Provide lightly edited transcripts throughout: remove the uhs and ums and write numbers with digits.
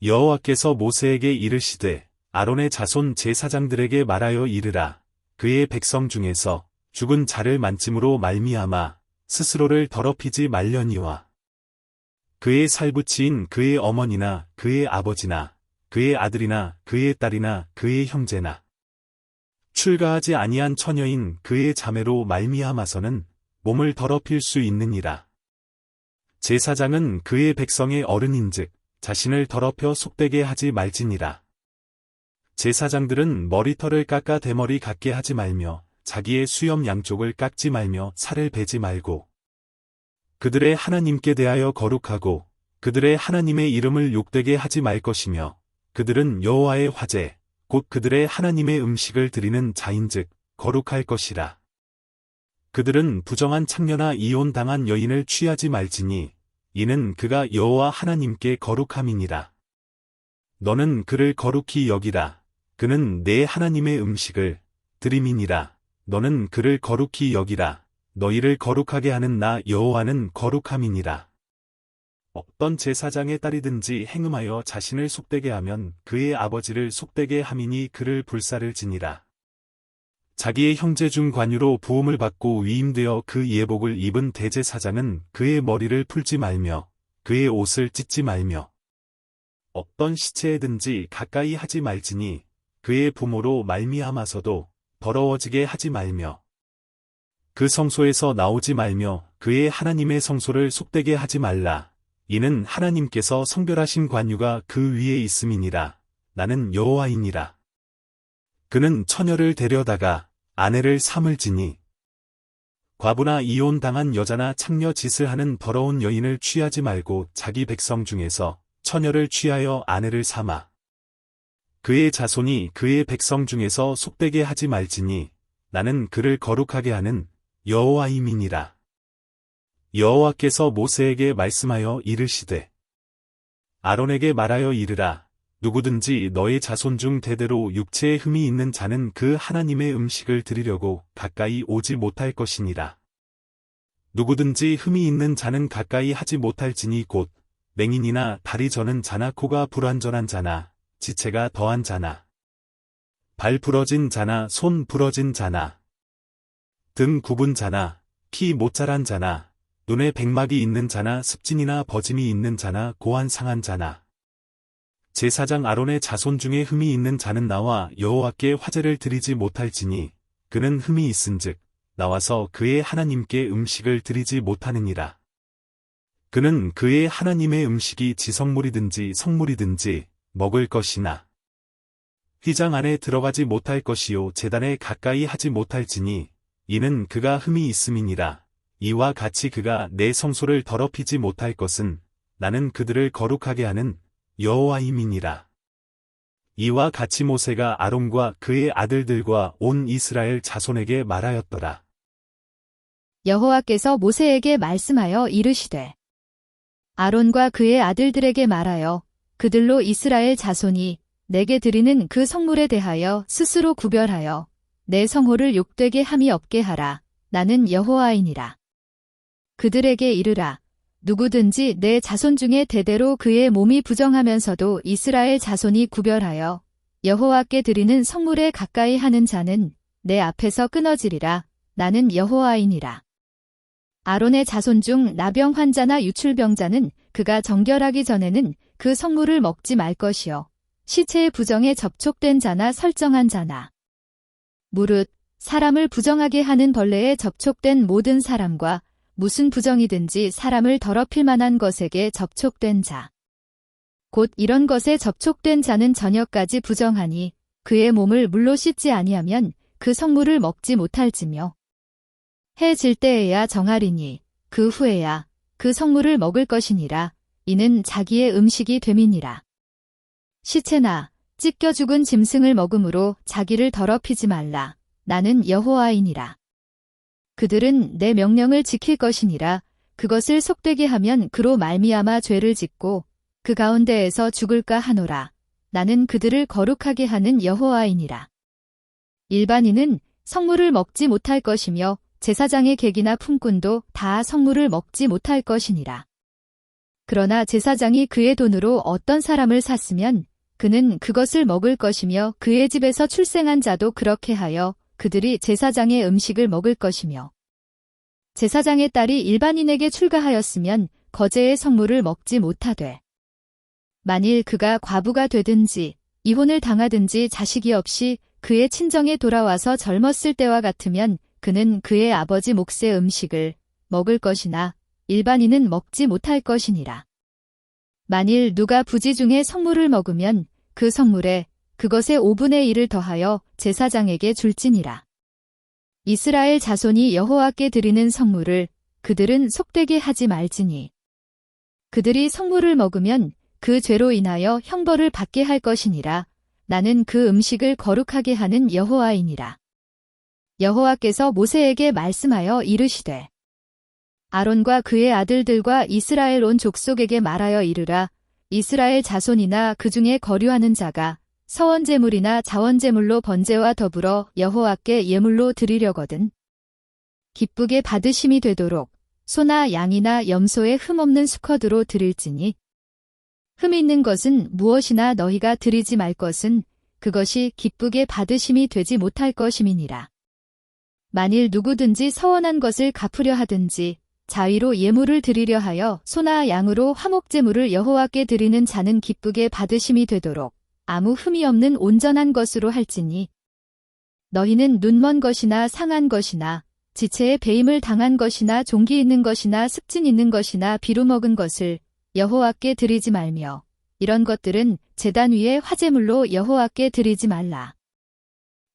여호와께서 모세에게 이르시되 아론의 자손 제사장들에게 말하여 이르라. 그의 백성 중에서 죽은 자를 만짐으로 말미암아 스스로를 더럽히지 말려니와 그의 살부치인 그의 어머니나 그의 아버지나 그의 아들이나 그의 딸이나 그의 형제나 출가하지 아니한 처녀인 그의 자매로 말미암아서는 몸을 더럽힐 수 있느니라. 제사장은 그의 백성의 어른인즉 자신을 더럽혀 속되게 하지 말지니라. 제사장들은 머리털을 깎아 대머리 같게 하지 말며 자기의 수염 양쪽을 깎지 말며 살을 베지 말고 그들의 하나님께 대하여 거룩하고 그들의 하나님의 이름을 욕되게 하지 말 것이며 그들은 여호와의 화제 곧 그들의 하나님의 음식을 드리는 자인즉 거룩할 것이라. 그들은 부정한 창녀나 이혼당한 여인을 취하지 말지니 이는 그가 여호와 하나님께 거룩함이니라. 너는 그를 거룩히 여기라. 그는 내 하나님의 음식을 드림이니라. 너는 그를 거룩히 여기라. 너희를 거룩하게 하는 나 여호와는 거룩함이니라. 어떤 제사장의 딸이든지 행음하여 자신을 속되게 하면 그의 아버지를 속되게 함이니 그를 불사를 지니라. 자기의 형제 중 관유로 부음을 받고 위임되어 그 예복을 입은 대제사장은 그의 머리를 풀지 말며 그의 옷을 찢지 말며 어떤 시체에든지 가까이 하지 말지니 그의 부모로 말미암아서도 더러워지게 하지 말며 그 성소에서 나오지 말며 그의 하나님의 성소를 속되게 하지 말라. 이는 하나님께서 성별하신 관유가 그 위에 있음이니라. 나는 여호와이니라. 그는 처녀를 데려다가 아내를 삼을지니 과부나 이혼당한 여자나 창녀 짓을 하는 더러운 여인을 취하지 말고 자기 백성 중에서 처녀를 취하여 아내를 삼아 그의 자손이 그의 백성 중에서 속되게 하지 말지니 나는 그를 거룩하게 하는 여호와임이니라. 여호와께서 모세에게 말씀하여 이르시되 아론에게 말하여 이르라. 누구든지 너의 자손 중 대대로 육체에 흠이 있는 자는 그 하나님의 음식을 드리려고 가까이 오지 못할 것이니라. 누구든지 흠이 있는 자는 가까이 하지 못할지니 곧 맹인이나 다리 저는 자나 코가 불완전한 자나 지체가 더한 자나 발 부러진 자나 손 부러진 자나 등 굽은 자나 키 못 자란 자나 눈에 백막이 있는 자나 습진이나 버짐이 있는 자나 고환 상한 자나 제사장 아론의 자손 중에 흠이 있는 자는 나와 여호와께 화제를 드리지 못할지니 그는 흠이 있은즉 나와서 그의 하나님께 음식을 드리지 못하느니라. 그는 그의 하나님의 음식이 지성물이든지 성물이든지 먹을 것이나 휘장 안에 들어가지 못할 것이요 제단에 가까이 하지 못할지니 이는 그가 흠이 있음이니라. 이와 같이 그가 내 성소를 더럽히지 못할 것은 나는 그들을 거룩하게 하는 여호와임이니라. 이와 같이 모세가 아론과 그의 아들들과 온 이스라엘 자손에게 말하였더라. 여호와께서 모세에게 말씀하여 이르시되 아론과 그의 아들들에게 말하여 그들로 이스라엘 자손이 내게 드리는 그 성물에 대하여 스스로 구별하여 내 성호를 욕되게 함이 없게 하라. 나는 여호와이니라. 그들에게 이르라. 누구든지 내 자손 중에 대대로 그의 몸이 부정하면서도 이스라엘 자손이 구별하여 여호와께 드리는 성물에 가까이 하는 자는 내 앞에서 끊어지리라. 나는 여호와이니라. 아론의 자손 중 나병 환자나 유출병자는 그가 정결하기 전에는 그 성물을 먹지 말 것이요. 시체의 부정에 접촉된 자나 설정한 자나 무릇 사람을 부정하게 하는 벌레에 접촉된 모든 사람과 무슨 부정이든지 사람을 더럽힐 만한 것에게 접촉된 자. 곧 이런 것에 접촉된 자는 저녁까지 부정하니 그의 몸을 물로 씻지 아니하면 그 성물을 먹지 못할지며 해 질 때에야 정하리니 그 후에야 그 성물을 먹을 것이니라. 이는 자기의 음식이 됨이니라. 시체나 찢겨 죽은 짐승을 먹음으로 자기를 더럽히지 말라. 나는 여호와이니라. 그들은 내 명령을 지킬 것이니라. 그것을 속되게 하면 그로 말미암아 죄를 짓고 그 가운데에서 죽을까 하노라. 나는 그들을 거룩하게 하는 여호와이니라. 일반인은 성물을 먹지 못할 것이며 제사장의 객이나 품꾼도 다 성물을 먹지 못할 것이니라. 그러나 제사장이 그의 돈으로 어떤 사람을 샀으면 그는 그것을 먹을 것이며 그의 집에서 출생한 자도 그렇게 하여 그들이 제사장의 음식을 먹을 것이며 제사장의 딸이 일반인에게 출가하였으면 거제의 성물을 먹지 못하되 만일 그가 과부가 되든지 이혼을 당하든지 자식이 없이 그의 친정에 돌아와서 젊었을 때와 같으면 그는 그의 아버지 몫의 음식을 먹을 것이나 일반인은 먹지 못할 것이니라. 만일 누가 부지 중에 성물을 먹으면 그 성물에 그것의 5분의 1을 더하여 제사장에게 줄지니라. 이스라엘 자손이 여호와께 드리는 성물을 그들은 속되게 하지 말지니 그들이 성물을 먹으면 그 죄로 인하여 형벌을 받게 할 것이니라. 나는 그 음식을 거룩하게 하는 여호와이니라. 여호와께서 모세에게 말씀하여 이르시되 아론과 그의 아들들과 이스라엘 온 족속에게 말하여 이르라. 이스라엘 자손이나 그 중에 거류하는 자가 서원제물이나 자원제물로 번제와 더불어 여호와께 예물로 드리려거든 기쁘게 받으심이 되도록 소나 양이나 염소의 흠없는 수컷으로 드릴지니 흠 있는 것은 무엇이나 너희가 드리지 말 것은 그것이 기쁘게 받으심이 되지 못할 것임이니라. 만일 누구든지 서원한 것을 갚으려 하든지 자의로 예물을 드리려 하여 소나 양으로 화목제물을 여호와께 드리는 자는 기쁘게 받으심이 되도록 아무 흠이 없는 온전한 것으로 할지니 너희는 눈먼 것이나 상한 것이나 지체에 배임을 당한 것이나 종기 있는 것이나 습진 있는 것이나 비루 먹은 것을 여호와께 드리지 말며 이런 것들은 제단 위에 화제물로 여호와께 드리지 말라.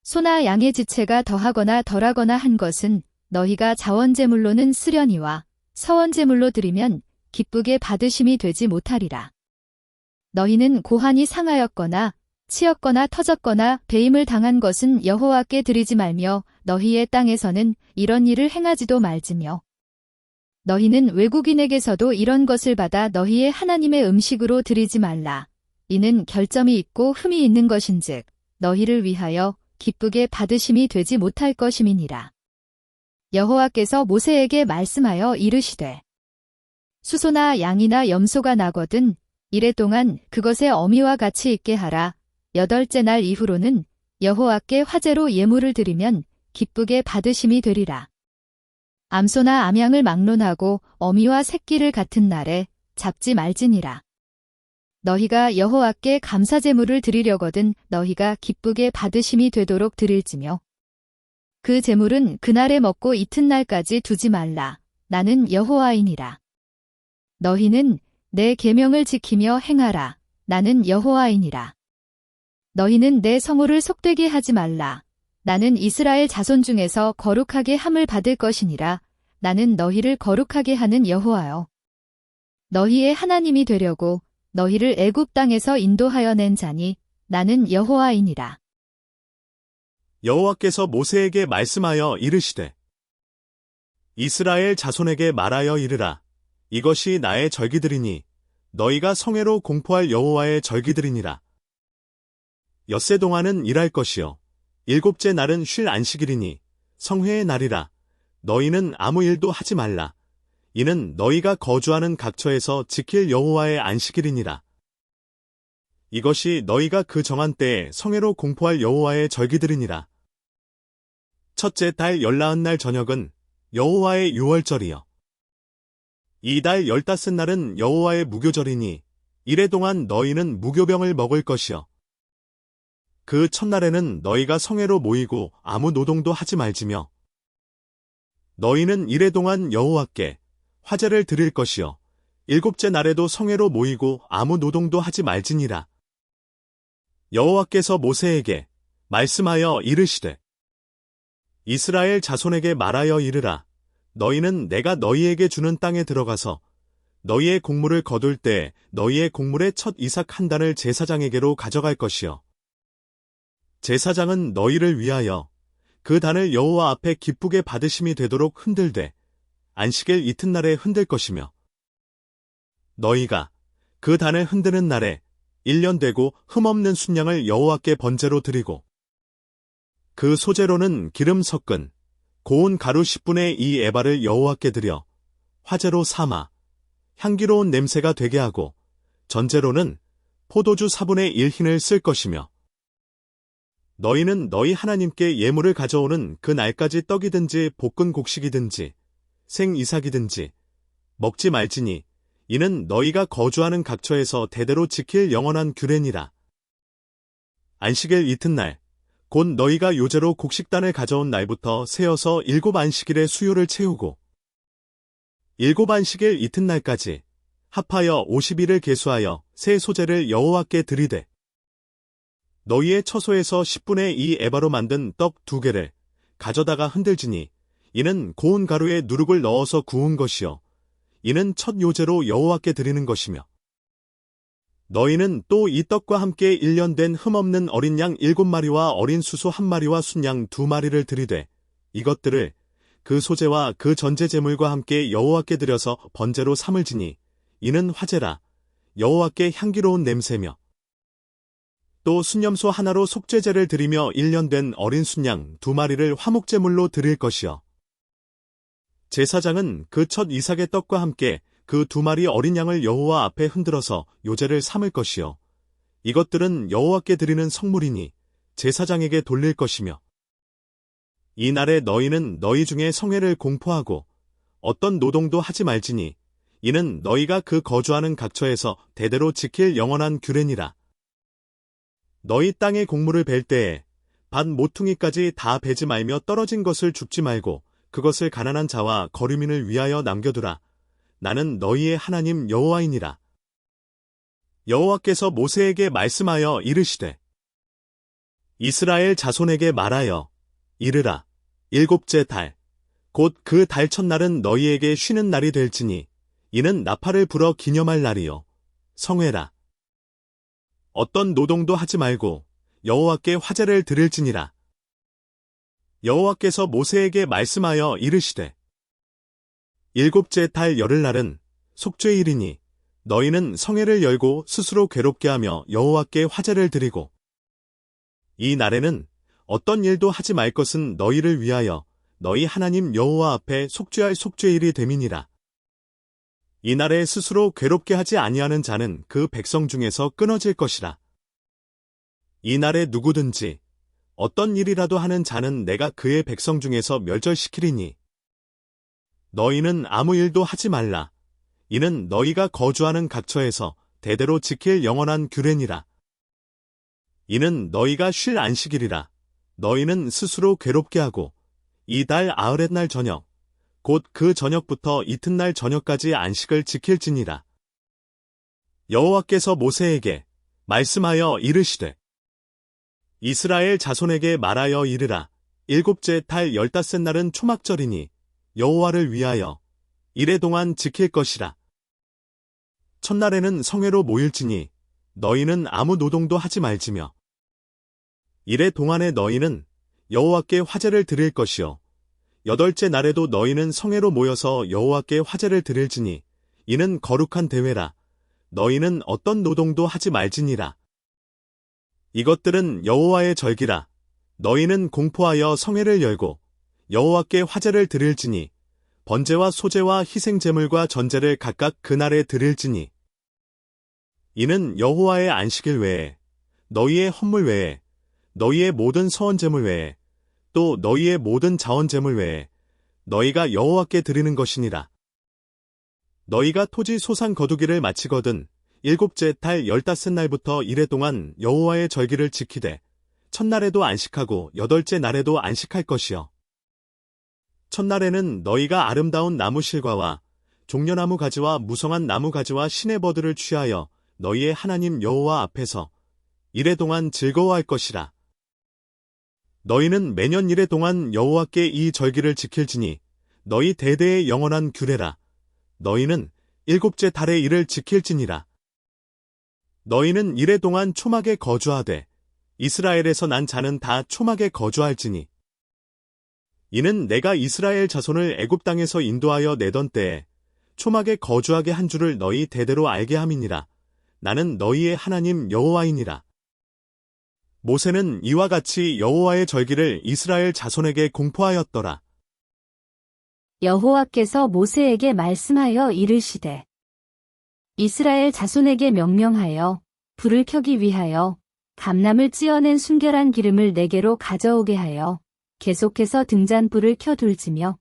소나 양의 지체가 더하거나 덜하거나 한 것은 너희가 자원제물로는 쓰려니와 서원제물로 드리면 기쁘게 받으심이 되지 못하리라. 너희는 고환이 상하였거나 치였거나 터졌거나 배임을 당한 것은 여호와께 드리지 말며 너희의 땅에서는 이런 일을 행하지도 말지며 너희는 외국인에게서도 이런 것을 받아 너희의 하나님의 음식으로 드리지 말라. 이는 결점이 있고 흠이 있는 것인즉 너희를 위하여 기쁘게 받으심이 되지 못할 것임이니라. 여호와께서 모세에게 말씀하여 이르시되 수소나 양이나 염소가 나거든 이래 동안 그것의 어미와 같이 있게 하라. 8째 날 이후로는 여호와께 화제로 예물을 드리면 기쁘게 받으심이 되리라. 암소나 암양을 막론하고 어미와 새끼를 같은 날에 잡지 말지니라. 너희가 여호와께 감사제물을 드리려거든 너희가 기쁘게 받으심이 되도록 드릴지며 그 제물은 그날에 먹고 이튿날까지 두지 말라. 나는 여호와이니라. 너희는 내 계명을 지키며 행하라. 나는 여호와이니라. 너희는 내 성호를 속되게 하지 말라. 나는 이스라엘 자손 중에서 거룩하게 함을 받을 것이니라. 나는 너희를 거룩하게 하는 여호와여. 너희의 하나님이 되려고 너희를 애굽 땅에서 인도하여 낸 자니 나는 여호와이니라. 여호와께서 모세에게 말씀하여 이르시되 이스라엘 자손에게 말하여 이르라. 이것이 나의 절기들이니 너희가 성회로 공포할 여호와의 절기들이니라. 엿새 동안은 일할 것이요 7째 날은 쉴 안식일이니 성회의 날이라. 너희는 아무 일도 하지 말라. 이는 너희가 거주하는 각처에서 지킬 여호와의 안식일이니라. 이것이 너희가 그 정한 때에 성회로 공포할 여호와의 절기들이니라. 첫째 달 14날 저녁은 여호와의 유월절이요 이 달 15날은 여호와의 무교절이니 이래 동안 너희는 무교병을 먹을 것이요 그 첫날에는 너희가 성회로 모이고 아무 노동도 하지 말지며 너희는 이래 동안 여호와께 화제를 드릴 것이요 7째 날에도 성회로 모이고 아무 노동도 하지 말지니라. 여호와께서 모세에게 말씀하여 이르시되 이스라엘 자손에게 말하여 이르라. 너희는 내가 너희에게 주는 땅에 들어가서 너희의 곡물을 거둘 때 너희의 곡물의 첫 이삭 한 단을 제사장에게로 가져갈 것이요 제사장은 너희를 위하여 그 단을 여호와 앞에 기쁘게 받으심이 되도록 흔들되 안식일 이튿날에 흔들 것이며 너희가 그 단을 흔드는 날에 1년 되고 흠없는 순양을 여호와께 번제로 드리고 그 소제로는 기름 섞은 고운 가루 10분의 2 에바를 여호와께 드려 화제로 삼아 향기로운 냄새가 되게 하고 전제로는 포도주 4분의 1 흰을 쓸 것이며 너희는 너희 하나님께 예물을 가져오는 그 날까지 떡이든지 볶은 곡식이든지 생이삭이든지 먹지 말지니 이는 너희가 거주하는 각처에서 대대로 지킬 영원한 규례니라. 안식일 이튿날 곧 너희가 요제로 곡식단을 가져온 날부터 세어서 7 안식일의 수요를 채우고 7 안식일 이튿날까지 합하여 50일을 계수하여 새 소재를 여호와께 드리되 너희의 처소에서 10분의 2 에바로 만든 떡 2개를 가져다가 흔들지니 이는 고운 가루에 누룩을 넣어서 구운 것이요 이는 첫 요제로 여호와께 드리는 것이며 너희는 또 이 떡과 함께 1년 된 흠없는 어린 양 7마리와 어린 수소 1마리와 순양 2마리를 드리되 이것들을 그 소재와 그 전제 제물과 함께 여호와께 드려서 번제로 삼을 지니 이는 화제라 여호와께 향기로운 냄새며 또 순염소 하나로 속죄제를 드리며 1년 된 어린 순양 2마리를 화목제물로 드릴 것이요 제사장은 그 첫 이삭의 떡과 함께 그 2마리 어린 양을 여호와 앞에 흔들어서 요제를 삼을 것이요 이것들은 여호와께 드리는 성물이니 제사장에게 돌릴 것이며 이 날에 너희는 너희 중에 성회를 공포하고 어떤 노동도 하지 말지니 이는 너희가 그 거주하는 각처에서 대대로 지킬 영원한 규례니라. 너희 땅의 곡물을 벨 때에 밭 모퉁이까지 다 베지 말며 떨어진 것을 줍지 말고 그것을 가난한 자와 거류민을 위하여 남겨두라. 나는 너희의 하나님 여호와이니라. 여호와께서 모세에게 말씀하여 이르시되 이스라엘 자손에게 말하여 이르라. 7째 달 곧 그 달 첫날은 너희에게 쉬는 날이 될지니 이는 나팔을 불어 기념할 날이요 성회라. 어떤 노동도 하지 말고 여호와께 화제를 드릴지니라. 여호와께서 모세에게 말씀하여 이르시되 7째 달 열흘날은 속죄일이니 너희는 성회를 열고 스스로 괴롭게 하며 여호와께 화제를 드리고 이 날에는 어떤 일도 하지 말 것은 너희를 위하여 너희 하나님 여호와 앞에 속죄할 속죄일이 됨이니라. 이 날에 스스로 괴롭게 하지 아니하는 자는 그 백성 중에서 끊어질 것이라. 이 날에 누구든지 어떤 일이라도 하는 자는 내가 그의 백성 중에서 멸절시키리니 너희는 아무 일도 하지 말라. 이는 너희가 거주하는 각처에서 대대로 지킬 영원한 규례니라. 이는 너희가 쉴 안식일이라. 너희는 스스로 괴롭게 하고 이 달 아흐렛날 저녁 곧 그 저녁부터 이튿날 저녁까지 안식을 지킬지니라. 여호와께서 모세에게 말씀하여 이르시되 이스라엘 자손에게 말하여 이르라. 7째 달 15날은 초막절이니 여호와를 위하여 이래 동안 지킬 것이라. 첫날에는 성회로 모일지니 너희는 아무 노동도 하지 말지며 이래 동안에 너희는 여호와께 화제를 드릴 것이요 8째 날에도 너희는 성회로 모여서 여호와께 화제를 드릴지니 이는 거룩한 대회라. 너희는 어떤 노동도 하지 말지니라. 이것들은 여호와의 절기라. 너희는 공포하여 성회를 열고 여호와께 화제를 드릴지니 번제와 소제와 희생제물과 전제를 각각 그날에 드릴지니 이는 여호와의 안식일 외에 너희의 헌물 외에 너희의 모든 서원제물 외에 또 너희의 모든 자원제물 외에 너희가 여호와께 드리는 것이니라. 너희가 토지 소산 거두기를 마치거든 7째 달 15날부터 이래 동안 여호와의 절기를 지키되 첫날에도 안식하고 8째 날에도 안식할 것이요. 첫날에는 너희가 아름다운 나무 실과와 종려나무 가지와 무성한 나무 가지와 시내버드를 취하여 너희의 하나님 여호와 앞에서 이래 동안 즐거워할 것이라. 너희는 매년 이래 동안 여호와께 이 절기를 지킬지니 너희 대대의 영원한 규례라. 너희는 7째 달의 일을 지킬지니라. 너희는 이래 동안 초막에 거주하되 이스라엘에서 난 자는 다 초막에 거주할지니 이는 내가 이스라엘 자손을 애굽 땅에서 인도하여 내던 때에 초막에 거주하게 한 줄을 너희 대대로 알게 함이니라. 나는 너희의 하나님 여호와이니라. 모세는 이와 같이 여호와의 절기를 이스라엘 자손에게 공포하였더라. 여호와께서 모세에게 말씀하여 이르시되 이스라엘 자손에게 명령하여 불을 켜기 위하여 감람을 찌어낸 순결한 기름을 내게로 가져오게 하여 계속해서 등잔불을 켜둘지며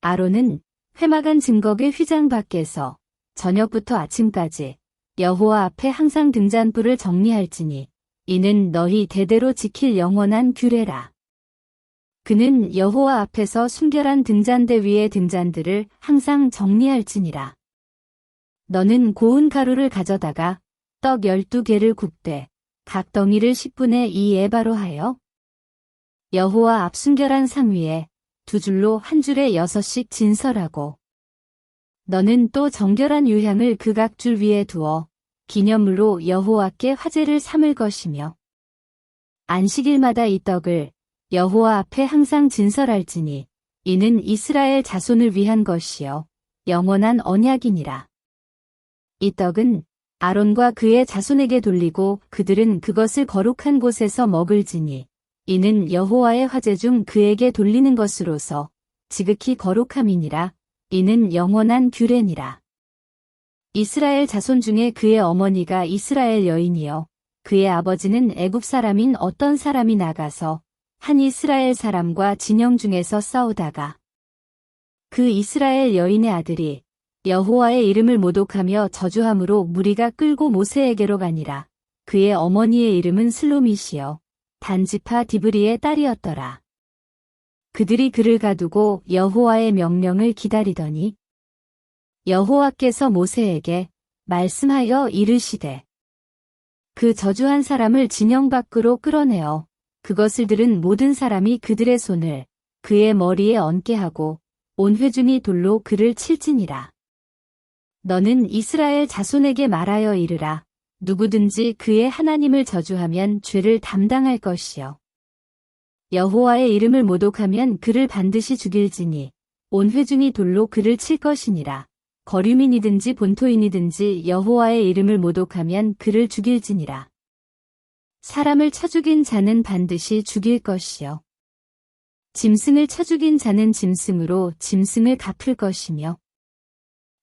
아론은 회막안 증거의 휘장 밖에서 저녁부터 아침까지 여호와 앞에 항상 등잔불을 정리할지니 이는 너희 대대로 지킬 영원한 규례라. 그는 여호와 앞에서 순결한 등잔대 위의 등잔들을 항상 정리할지니라. 너는 고운 가루를 가져다가 떡 12개를 굽되 각 덩이를 10분의 2 에바로 하여 여호와 앞 순결한 상 위에 두 줄로 한 줄에 6씩 진설하고 너는 또 정결한 유향을 그 각 줄 위에 두어 기념으로 여호와께 화제를 삼을 것이며 안식일마다 이 떡을 여호와 앞에 항상 진설할지니 이는 이스라엘 자손을 위한 것이요 영원한 언약이니라. 이 떡은 아론과 그의 자손에게 돌리고 그들은 그것을 거룩한 곳에서 먹을지니 이는 여호와의 화제 중 그에게 돌리는 것으로서 지극히 거룩함이니라. 이는 영원한 규례니라. 이스라엘 자손 중에 그의 어머니가 이스라엘 여인이요 그의 아버지는 애굽 사람인 어떤 사람이 나가서 한 이스라엘 사람과 진영 중에서 싸우다가 그 이스라엘 여인의 아들이 여호와의 이름을 모독하며 저주함으로 무리가 끌고 모세에게로 가니라. 그의 어머니의 이름은 슬로밋이요 단지파 디브리의 딸이었더라. 그들이 그를 가두고 여호와의 명령을 기다리더니 여호와께서 모세에게 말씀하여 이르시되 그 저주한 사람을 진영 밖으로 끌어내어 그것을 들은 모든 사람이 그들의 손을 그의 머리에 얹게 하고 온 회중이 돌로 그를 칠지니라. 너는 이스라엘 자손에게 말하여 이르라. 누구든지 그의 하나님을 저주하면 죄를 담당할 것이요 여호와의 이름을 모독하면 그를 반드시 죽일지니 온 회중이 돌로 그를 칠 것이니라. 거류민이든지 본토인이든지 여호와의 이름을 모독하면 그를 죽일지니라. 사람을 쳐 죽인 자는 반드시 죽일 것이요 짐승을 쳐 죽인 자는 짐승으로 짐승을 갚을 것이며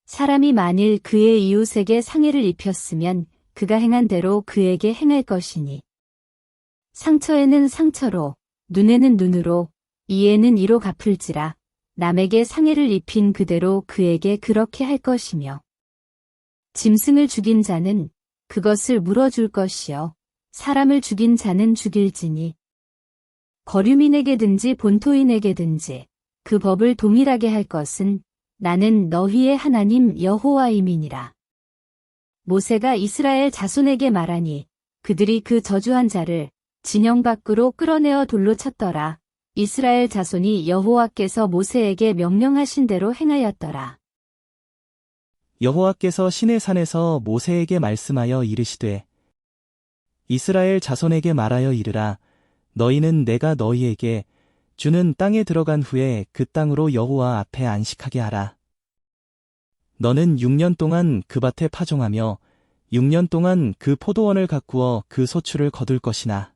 사람이 만일 그의 이웃에게 상해를 입혔으면 그가 행한 대로 그에게 행할 것이니 상처에는 상처로 눈에는 눈으로 이에는 이로 갚을지라. 남에게 상해를 입힌 그대로 그에게 그렇게 할 것이며 짐승을 죽인 자는 그것을 물어줄 것이요 사람을 죽인 자는 죽일지니 거류민에게든지 본토인에게든지 그 법을 동일하게 할 것은 나는 너희의 하나님 여호와임이니라. 모세가 이스라엘 자손에게 말하니 그들이 그 저주한 자를 진영 밖으로 끌어내어 돌로 쳤더라. 이스라엘 자손이 여호와께서 모세에게 명령하신 대로 행하였더라. 여호와께서 시내산에서 모세에게 말씀하여 이르시되 이스라엘 자손에게 말하여 이르라. 너희는 내가 너희에게 주는 땅에 들어간 후에 그 땅으로 여호와 앞에 안식하게 하라. 너는 6년 동안 그 밭에 파종하며 6년 동안 그 포도원을 가꾸어 그 소출을 거둘 것이나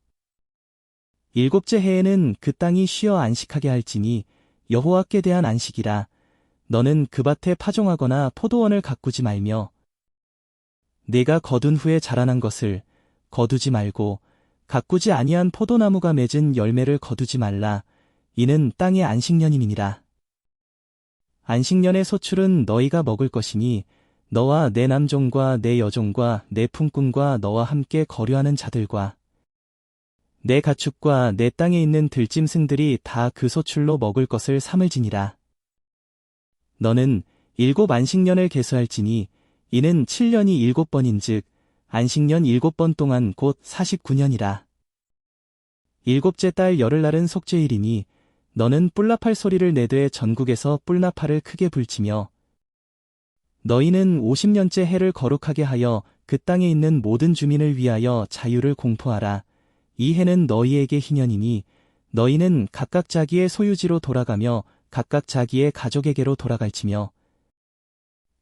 7째 해에는 그 땅이 쉬어 안식하게 할지니 여호와께 대한 안식이라. 너는 그 밭에 파종하거나 포도원을 가꾸지 말며 네가 거둔 후에 자라난 것을 거두지 말고 가꾸지 아니한 포도나무가 맺은 열매를 거두지 말라. 이는 땅의 안식년임이니라. 안식년의 소출은 너희가 먹을 것이니 너와 내 남종과 내 여종과 내 품꾼과 너와 함께 거류하는 자들과 내 가축과 내 땅에 있는 들짐승들이 다 그 소출로 먹을 것을 삼을지니라. 너는 7 안식년을 계수할지니 이는 7년이 7번인즉 안식년 7번 동안 곧 49년이라. 7째 달 열흘날은 속죄일이니 너는 뿔나팔 소리를 내되 전국에서 뿔나팔을 크게 불치며 너희는 50년째 해를 거룩하게 하여 그 땅에 있는 모든 주민을 위하여 자유를 공포하라. 이 해는 너희에게 희년이니 너희는 각각 자기의 소유지로 돌아가며 각각 자기의 가족에게로 돌아갈지며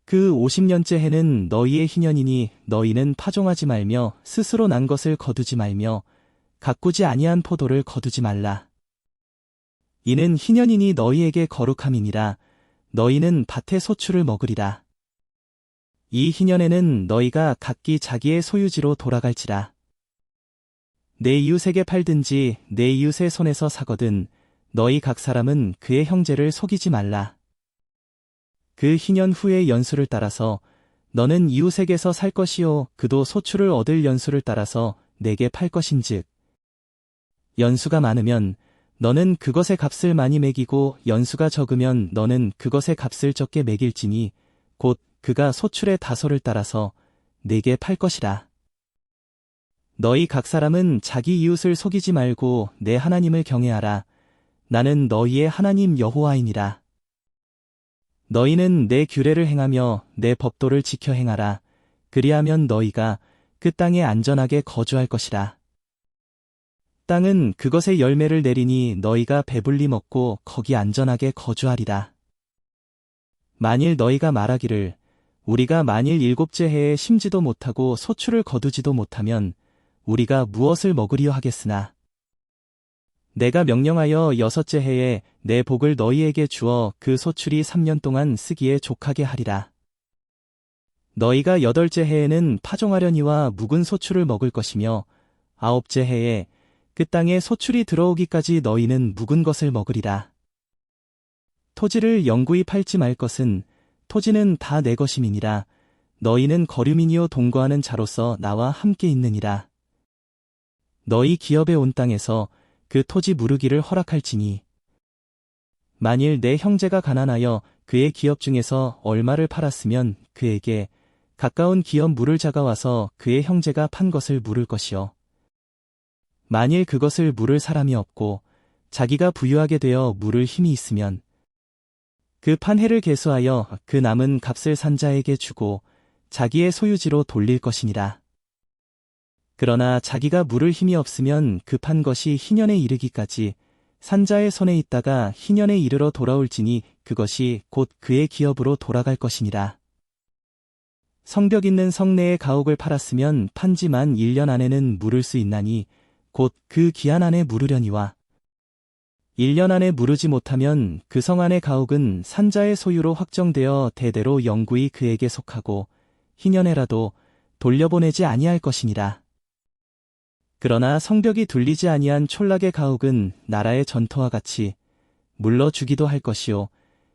그 50년째 해는 너희의 희년이니 너희는 파종하지 말며 스스로 난 것을 거두지 말며 가꾸지 아니한 포도를 거두지 말라. 이는 희년이니 너희에게 거룩함이니라. 너희는 밭의 소출을 먹으리라. 이 희년에는 너희가 각기 자기의 소유지로 돌아갈지라. 내 이웃에게 팔든지 내 이웃의 손에서 사거든 너희 각 사람은 그의 형제를 속이지 말라. 그 희년 후의 연수를 따라서 너는 이웃에게서 살 것이요 그도 소출을 얻을 연수를 따라서 내게 팔 것인즉 연수가 많으면 너는 그것의 값을 많이 매기고 연수가 적으면 너는 그것의 값을 적게 매길지니 곧 그가 소출의 다소를 따라서 내게 팔 것이라. 너희 각 사람은 자기 이웃을 속이지 말고 내 하나님을 경외하라. 나는 너희의 하나님 여호와이니라. 너희는 내 규례를 행하며 내 법도를 지켜 행하라. 그리하면 너희가 그 땅에 안전하게 거주할 것이라. 땅은 그것의 열매를 내리니 너희가 배불리 먹고 거기 안전하게 거주하리라. 만일 너희가 말하기를 우리가 만일 7째 해에 심지도 못하고 소출을 거두지도 못하면 우리가 무엇을 먹으리요 하겠으나 내가 명령하여 6째 해에 내 복을 너희에게 주어 그 소출이 3년 동안 쓰기에 족하게 하리라. 너희가 8째 해에는 파종하려니와 묵은 소출을 먹을 것이며 9째 해에 그 땅에 소출이 들어오기까지 너희는 묵은 것을 먹으리라. 토지를 영구히 팔지 말 것은 토지는 다 내 것임이니라. 너희는 거류민이요 동거하는 자로서 나와 함께 있느니라. 너희 기업에 온 땅에서 그 토지 무르기를 허락할지니 만일 내 형제가 가난하여 그의 기업 중에서 얼마를 팔았으면 그에게 가까운 기업 물을 자가 와서 그의 형제가 판 것을 물을 것이요 만일 그것을 물을 사람이 없고 자기가 부유하게 되어 물을 힘이 있으면 그 판 해를 계수하여 그 남은 값을 산자에게 주고 자기의 소유지로 돌릴 것이니라. 그러나 자기가 물을 힘이 없으면 그 판 것이 희년에 이르기까지 산자의 손에 있다가 희년에 이르러 돌아올지니 그것이 곧 그의 기업으로 돌아갈 것이니라. 성벽 있는 성내의 가옥을 팔았으면 판지만 1년 안에는 물을 수 있나니 곧 그 기한 안에 물으려니와 1년 안에 무르지 못하면 그 성 안의 가옥은 산자의 소유로 확정되어 대대로 영구히 그에게 속하고 희년에라도 돌려보내지 아니할 것이니라. 그러나 성벽이 둘리지 아니한 촌락의 가옥은 나라의 전터와 같이 물러주기도 할 것이요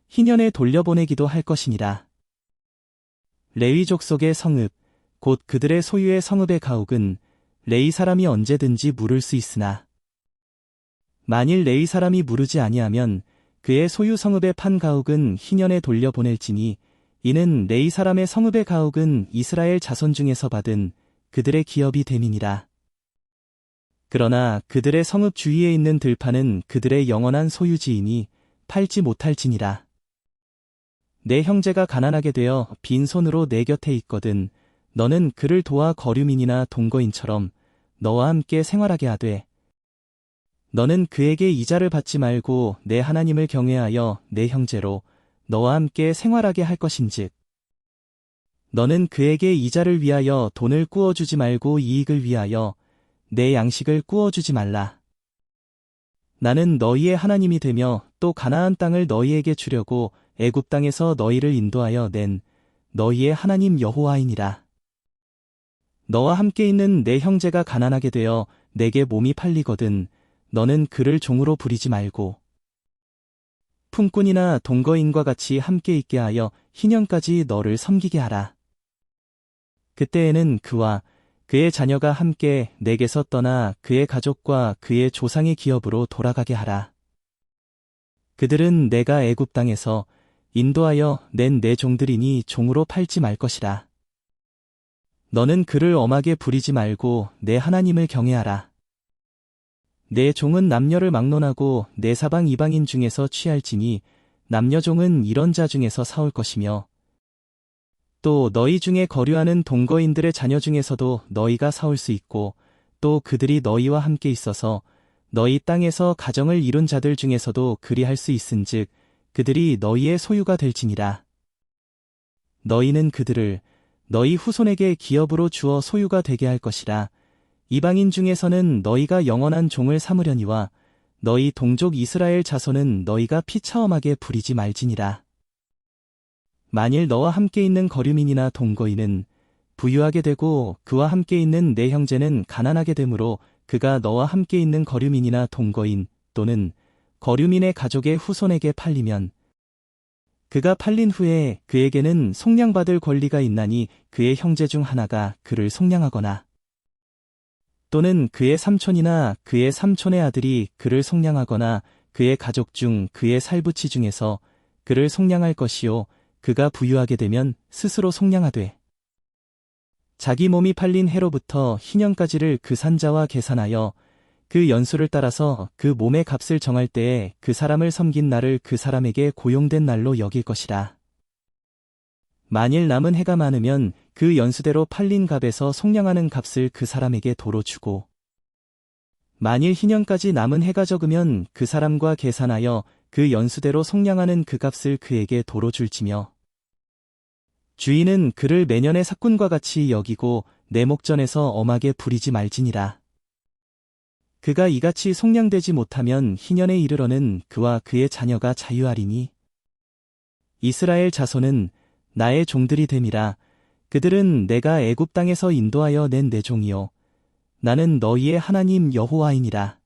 희년에 돌려보내기도 할 것이니라. 레위 족속의 성읍 곧 그들의 소유의 성읍의 가옥은 레위 사람이 언제든지 물을 수 있으나 만일 레위 사람이 무르지 아니하면 그의 소유 성읍의 판 가옥은 희년에 돌려보낼지니 이는 레위 사람의 성읍의 가옥은 이스라엘 자손 중에서 받은 그들의 기업이 됨이니라. 그러나 그들의 성읍 주위에 있는 들판은 그들의 영원한 소유지이니 팔지 못할지니라. 내 형제가 가난하게 되어 빈손으로 내 곁에 있거든 너는 그를 도와 거류민이나 동거인처럼 너와 함께 생활하게 하되 너는 그에게 이자를 받지 말고 내 하나님을 경외하여 내 형제로 너와 함께 생활하게 할 것인즉 너는 그에게 이자를 위하여 돈을 꾸어주지 말고 이익을 위하여 내 양식을 꾸어주지 말라. 나는 너희의 하나님이 되며 또 가나안 땅을 너희에게 주려고 애굽 땅에서 너희를 인도하여 낸 너희의 하나님 여호와이니라. 너와 함께 있는 내 형제가 가난하게 되어 내게 몸이 팔리거든 너는 그를 종으로 부리지 말고 품꾼이나 동거인과 같이 함께 있게 하여 희년까지 너를 섬기게 하라. 그때에는 그와 그의 자녀가 함께 내게서 떠나 그의 가족과 그의 조상의 기업으로 돌아가게 하라. 그들은 내가 애굽 땅에서 인도하여 낸 내 종들이니 종으로 팔지 말 것이라. 너는 그를 엄하게 부리지 말고 내 하나님을 경외하라. 내 종은 남녀를 막론하고 내 사방 이방인 중에서 취할지니 남녀종은 이런 자 중에서 사올 것이며 또 너희 중에 거류하는 동거인들의 자녀 중에서도 너희가 사올 수 있고 또 그들이 너희와 함께 있어서 너희 땅에서 가정을 이룬 자들 중에서도 그리할 수 있은즉 그들이 너희의 소유가 될지니라. 너희는 그들을 너희 후손에게 기업으로 주어 소유가 되게 할 것이라. 이방인 중에서는 너희가 영원한 종을 삼으려니와 너희 동족 이스라엘 자손은 너희가 피차엄하게 부리지 말지니라. 만일 너와 함께 있는 거류민이나 동거인은 부유하게 되고 그와 함께 있는 내 형제는 가난하게 되므로 그가 너와 함께 있는 거류민이나 동거인 또는 거류민의 가족의 후손에게 팔리면 그가 팔린 후에 그에게는 속량받을 권리가 있나니 그의 형제 중 하나가 그를 속량하거나 또는 그의 삼촌이나 그의 삼촌의 아들이 그를 속량하거나 그의 가족 중 그의 살부치 중에서 그를 속량할 것이요 그가 부유하게 되면 스스로 속량하되 자기 몸이 팔린 해로부터 희년까지를 그 산자와 계산하여 그 연수를 따라서 그 몸의 값을 정할 때에 그 사람을 섬긴 날을 그 사람에게 고용된 날로 여길 것이라. 만일 남은 해가 많으면 그 연수대로 팔린 값에서 속량하는 값을 그 사람에게 도로 주고 만일 희년까지 남은 해가 적으면 그 사람과 계산하여 그 연수대로 속량하는 그 값을 그에게 도로 줄지며 주인은 그를 매년의 삭군과 같이 여기고 내 목전에서 엄하게 부리지 말지니라. 그가 이같이 속량되지 못하면 희년에 이르러는 그와 그의 자녀가 자유하리니 이스라엘 자손은 나의 종들이 됨이라. 그들은 내가 애굽 땅에서 인도하여 낸 내 종이요 나는 너희의 하나님 여호와이니라.